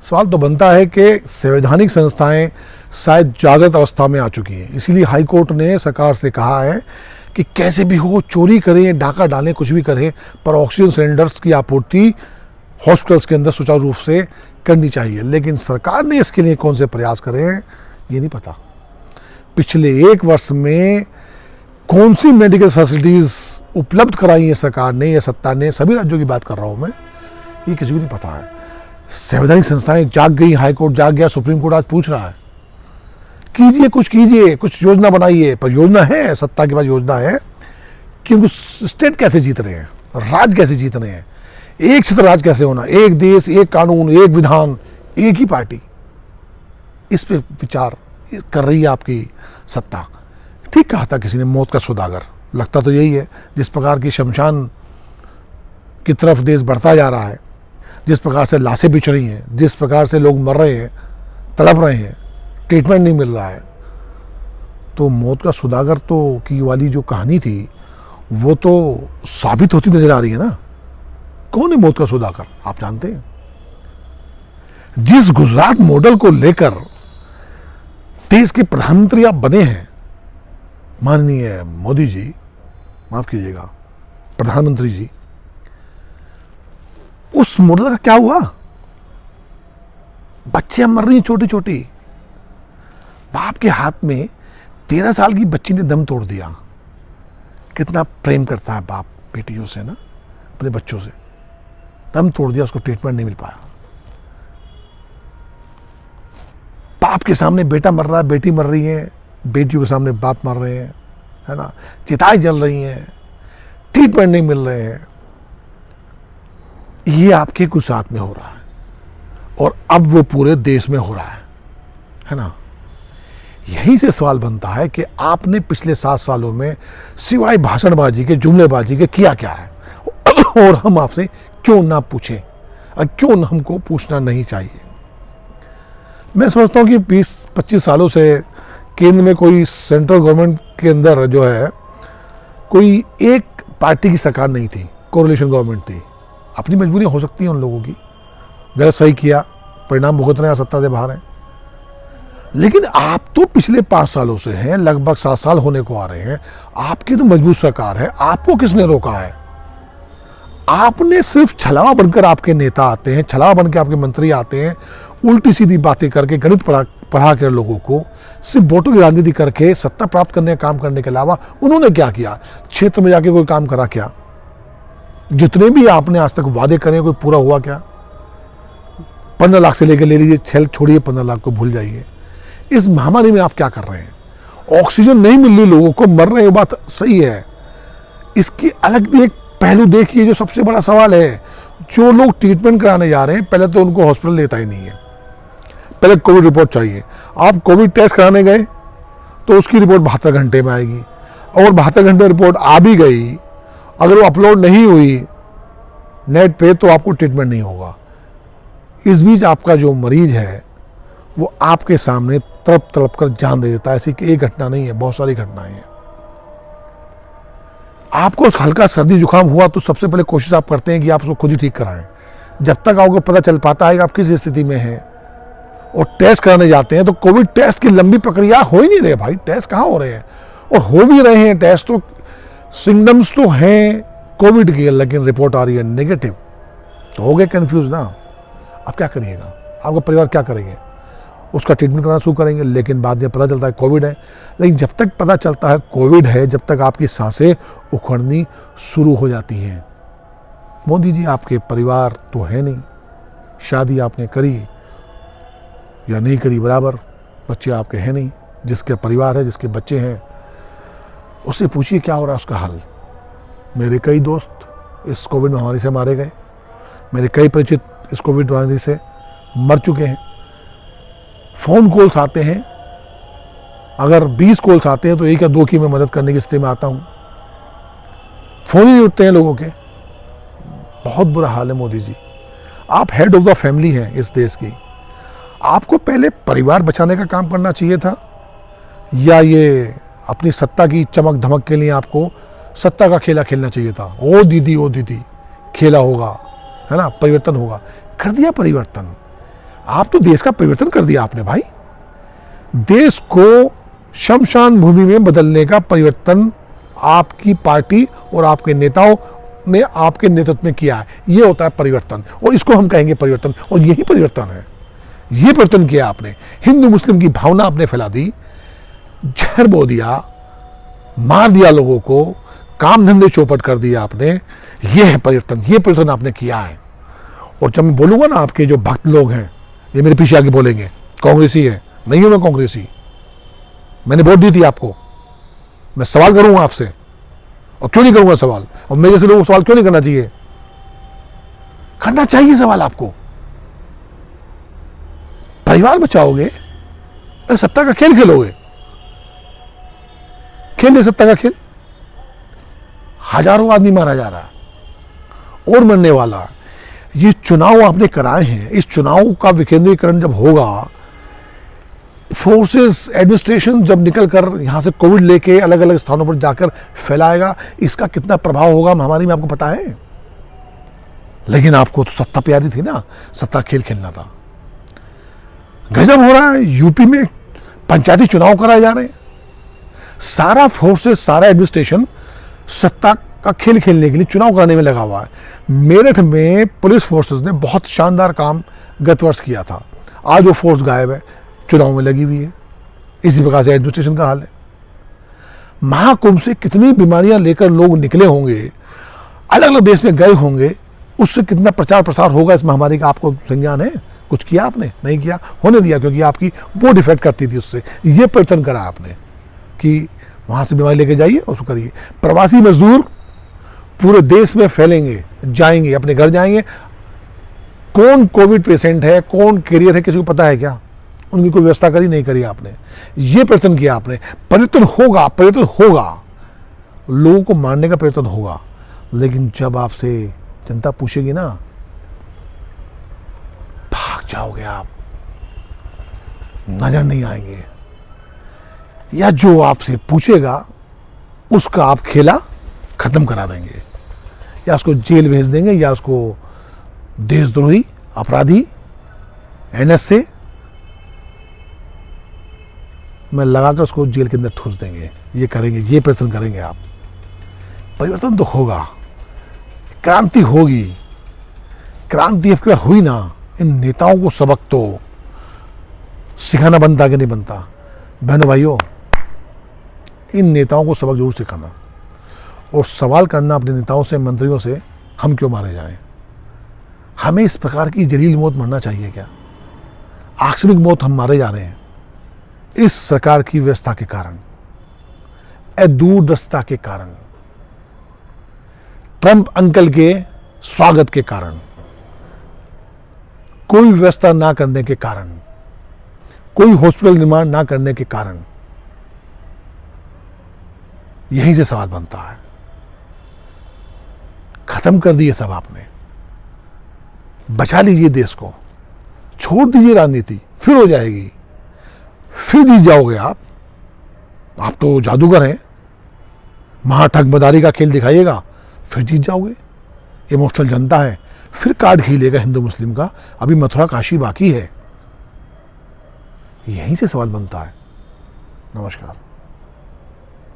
सवाल तो बनता है कि संवैधानिक संस्थाएं शायद जागृत अवस्था में आ चुकी हैं, इसीलिए हाई कोर्ट ने सरकार से कहा है कि कैसे भी हो, चोरी करें, डाका डालें, कुछ भी करें, पर ऑक्सीजन सिलेंडर्स की आपूर्ति हॉस्पिटल्स के अंदर सुचारू रूप से करनी चाहिए। लेकिन सरकार ने इसके लिए कौन से प्रयास करे हैं ये नहीं पता। पिछले 1 वर्ष में कौन सी मेडिकल फैसिलिटीज़ उपलब्ध कराई है सरकार ने या सत्ता ने, सभी राज्यों की बात कर रहा हूँ मैं, ये किसी को नहीं पता है। संवैधानिक संस्थाएं जाग गई, हाई कोर्ट जाग गया, सुप्रीम कोर्ट आज पूछ रहा है कीजिए, कुछ योजना बनाइए। पर योजना है, सत्ता के पास योजना है कि उनको स्टेट कैसे जीत रहे हैं, राज कैसे जीत रहे हैं, एक क्षेत्र राज कैसे होना, एक देश, एक कानून, एक विधान, एक ही पार्टी, इस पे विचार कर रही है आपकी सत्ता। ठीक कहा था किसी ने, मौत का सौदागर। लगता तो यही है, जिस प्रकार की शमशान की तरफ देश बढ़ता जा रहा है, जिस प्रकार से लाशें बिछ रही हैं, जिस प्रकार से लोग मर रहे हैं, तड़प रहे हैं, ट्रीटमेंट नहीं मिल रहा है, तो मौत का सौदागर तो की वाली जो कहानी थी वो तो साबित होती नजर आ रही है ना। कौन है मौत का सौदागर, आप जानते हैं? जिस गुजरात मॉडल को लेकर देश के प्रधानमंत्री आप बने हैं, माननीय मोदी जी, माफ कीजिएगा प्रधानमंत्री जी, उस मॉडल का क्या हुआ? बच्चियां मर रही छोटी छोटी, बाप के हाथ में 13 साल की बच्ची ने दम तोड़ दिया। कितना प्रेम करता है बाप बेटियों से ना, अपने बच्चों से, दम तोड़ दिया, उसको ट्रीटमेंट नहीं मिल पाया। बाप के सामने बेटा मर रहा है, बेटी मर रही है, बेटियों के सामने बाप मर रहे हैं, है ना, चिताएं जल रही हैं, ट्रीटमेंट नहीं मिल रहे हैं। ये आपके गुजरात में हो रहा है और अब वो पूरे देश में हो रहा है ना। यहीं से सवाल बनता है कि आपने पिछले 7 सालों में सिवाय भाषणबाजी के, जुमलेबाजी के किया क्या है, और हम आपसे क्यों ना पूछें, और क्यों हमको पूछना नहीं चाहिए। मैं समझता हूं कि 20-25 सालों से केंद्र में कोई सेंट्रल गवर्नमेंट के अंदर जो है कोई एक पार्टी की सरकार नहीं थी, कोalition गवर्नमेंट थी। अपनी मजबूरियां हो सकती हैं उन लोगों की, गलत सही किया, परिणाम भुगत रहे हैं, सत्ता से बाहर हैं। लेकिन आप तो पिछले 5 सालों से हैं, लगभग 7 साल होने को आ रहे हैं, आपकी तो मजबूत सरकार है। आपको किसने रोका है? आपने सिर्फ छलावा बनकर आपके नेता आते हैं, छलावा बनकर आपके मंत्री आते हैं, उल्टी सीधी बातें करके, गणित पढ़ा कर लोगों को सिर्फ वोटों की राजनीति करके सत्ता प्राप्त करने का काम करने के अलावा उन्होंने क्या किया? क्षेत्र में जाके कोई काम करा क्या? जितने भी आपने आज तक वादे करे कोई पूरा हुआ क्या? 15 लाख से लेकर ले लीजिए, छल छोड़िए, 15 लाख को भूल जाइए। इस महामारी में आप क्या कर रहे हैं? ऑक्सीजन नहीं मिल रही, लोगों को मर रहे हैं, बात सही है। इसकी अलग भी एक पहलू देखिए, जो सबसे बड़ा सवाल है, जो लोग ट्रीटमेंट कराने जा रहे हैं, पहले तो उनको हॉस्पिटल देता ही नहीं है, पहले कोविड रिपोर्ट चाहिए। आप कोविड टेस्ट कराने गए तो उसकी रिपोर्ट 72 घंटे में आएगी, और 72 घंटे रिपोर्ट आ भी गई, अगर वो अपलोड नहीं हुई नेट पे तो आपको ट्रीटमेंट नहीं होगा। इस बीच आपका जो मरीज है वो आपके सामने तड़प तड़प कर जान दे देता है। ऐसी एक घटना नहीं है, बहुत सारी घटनाएं हैं। आपको हल्का सर्दी जुकाम हुआ तो सबसे पहले कोशिश आप करते हैं कि आप उसको खुद ही ठीक कराएं। जब तक आपको पता चल पाता है कि आप किस स्थिति में हैं और टेस्ट कराने जाते हैं, तो कोविड टेस्ट की लंबी प्रक्रिया हो ही नहीं रही भाई। टेस्ट कहाँ हो रहे हैं, और हो भी रहे हैं टेस्ट तो सिम्टम्स तो हैं कोविड की, लेकिन रिपोर्ट आ रही है नेगेटिव, तो हो गए कंफ्यूज ना। अब क्या करिएगा? आपका परिवार क्या करेंगे? उसका ट्रीटमेंट कराना शुरू करेंगे, लेकिन बाद में पता चलता है कोविड है। लेकिन जब तक पता चलता है कोविड है, जब तक आपकी सांसें उखड़नी शुरू हो जाती हैं। मोदी जी, आपके परिवार तो है नहीं, शादी आपने करी या नहीं करी बराबर, बच्चे आपके हैं नहीं। जिसके परिवार है, जिसके बच्चे हैं, उससे पूछिए क्या हो रहा है उसका हाल। मेरे कई दोस्त इस कोविड महामारी से मारे गए, मेरे कई परिचित इस कोविड महामारी से मर चुके हैं। फ़ोन कॉल्स आते हैं, अगर 20 कॉल्स आते हैं तो 1 या 2 की मैं मदद करने की स्थिति में आता हूँ। फ़ोन ही नहीं उठते हैं लोगों के। बहुत बुरा हाल है मोदी जी। आप हेड ऑफ द फैमिली हैं इस देश की, आपको पहले परिवार बचाने का काम करना चाहिए था, या ये अपनी सत्ता की चमक धमक के लिए आपको सत्ता का खेला खेलना चाहिए था? ओ दीदी खेला होगा, है ना, परिवर्तन होगा। कर दिया परिवर्तन। आप तो देश का परिवर्तन कर दिया आपने भाई। देश को शमशान भूमि में बदलने का परिवर्तन आपकी पार्टी और आपके नेताओं ने आपके नेतृत्व में किया है। ये होता है परिवर्तन, और इसको हम कहेंगे परिवर्तन, और यही परिवर्तन है। ये परिवर्तन किया आपने, हिंदू मुस्लिम की भावना आपने फैला दी, जहर बो दिया, मार दिया लोगों को, काम धंधे चौपट कर दिया आपने। ये है परिवर्तन, ये परिवर्तन आपने किया है। और जब मैं बोलूंगा ना, आपके जो भक्त लोग हैं ये मेरे पीछे आके बोलेंगे कांग्रेसी है, नहीं हूं मैं कांग्रेसी, मैंने वोट दी थी आपको। मैं सवाल करूंगा आपसे, और क्यों नहीं करूंगा सवाल, और मेरे जैसे लोगों को सवाल क्यों नहीं करना चाहिए? करना चाहिए सवाल आपको। परिवार बचाओगे या सत्ता का खेल खेलोगे? खेल है सत्ता का खेल। हजारों आदमी मारा जा रहा है और मरने वाला। ये चुनाव आपने कराए हैं, इस चुनाव का विकेंद्रीकरण जब होगा, फोर्सेस एडमिनिस्ट्रेशन जब निकल कर यहां से कोविड लेके अलग अलग स्थानों पर जाकर फैलाएगा, इसका कितना प्रभाव होगा महामारी में आपको पता है। लेकिन आपको तो सत्ता प्यारी थी ना, सत्ता खेल खेलना था। गजब हो रहा है, यूपी में पंचायती चुनाव कराए जा रहे हैं, सारा फोर्सेस सारा एडमिनिस्ट्रेशन सत्ता का खेल खेलने के लिए चुनाव कराने में लगा हुआ है। मेरठ में पुलिस फोर्सेस ने बहुत शानदार काम गत वर्ष किया था, आज वो फोर्स गायब है, चुनाव में लगी हुई है। इसी प्रकार से एडमिनिस्ट्रेशन का हाल है। महाकुंभ से कितनी बीमारियां लेकर लोग निकले होंगे, अलग अलग देश में गए होंगे, उससे कितना प्रचार प्रसार होगा इस महामारी का आपको संज्ञान है? कुछ किया आपने? नहीं किया, होने दिया, क्योंकि आपकी वो डिफेक्ट करती थी उससे। ये परिवर्तन करा आपने कि वहां से बीमारी लेके जाइए और उसको करिए। प्रवासी मजदूर पूरे देश में फैलेंगे, जाएंगे, अपने घर जाएंगे। कौन कोविड पेशेंट है, कौन कैरियर है, किसी को पता है क्या? उनकी कोई व्यवस्था करी नहीं करी आपने। ये परिवर्तन किया आपने। परिवर्तन होगा, परिवर्तन होगा, लोगों को मारने का परिवर्तन होगा। लेकिन जब आपसे जनता पूछेगी ना, भाग जाओगे आप, नजर नहीं आएंगे, या जो आपसे पूछेगा उसका आप खेला खत्म करा देंगे, या उसको जेल भेज देंगे, या उसको देशद्रोही अपराधी एनएस से में लगाकर उसको जेल के अंदर ठूस देंगे। ये करेंगे, ये परिवर्तन करेंगे आप। परिवर्तन तो होगा, क्रांति होगी। क्रांति अब क्या हुई ना, इन नेताओं को सबक तो सिखाना बनता कि नहीं बनता? बहनों भाइयों, इन नेताओं को सबक जरूर सिखाना और सवाल करना अपने नेताओं से, मंत्रियों से, हम क्यों मारे जाएं? हमें इस प्रकार की जलील मौत मरना चाहिए क्या? आकस्मिक मौत हम मारे जा रहे हैं इस सरकार की व्यवस्था के कारण, दूरदर्शिता के कारण, ट्रंप अंकल के स्वागत के कारण, कोई व्यवस्था ना करने के कारण, कोई हॉस्पिटल निर्माण ना करने के कारण। यहीं से सवाल बनता है। खत्म कर दिए सब आपने, बचा लीजिए देश को, छोड़ दीजिए राजनीति, फिर हो जाएगी, फिर जीत जाओगे आप तो जादूगर हैं। महाठगबदारी का खेल दिखाइएगा, फिर जीत जाओगे। इमोशनल जनता है, फिर कार्ड खेलेगा हिंदू मुस्लिम का। अभी मथुरा काशी बाकी है। यहीं से सवाल बनता है। नमस्कार।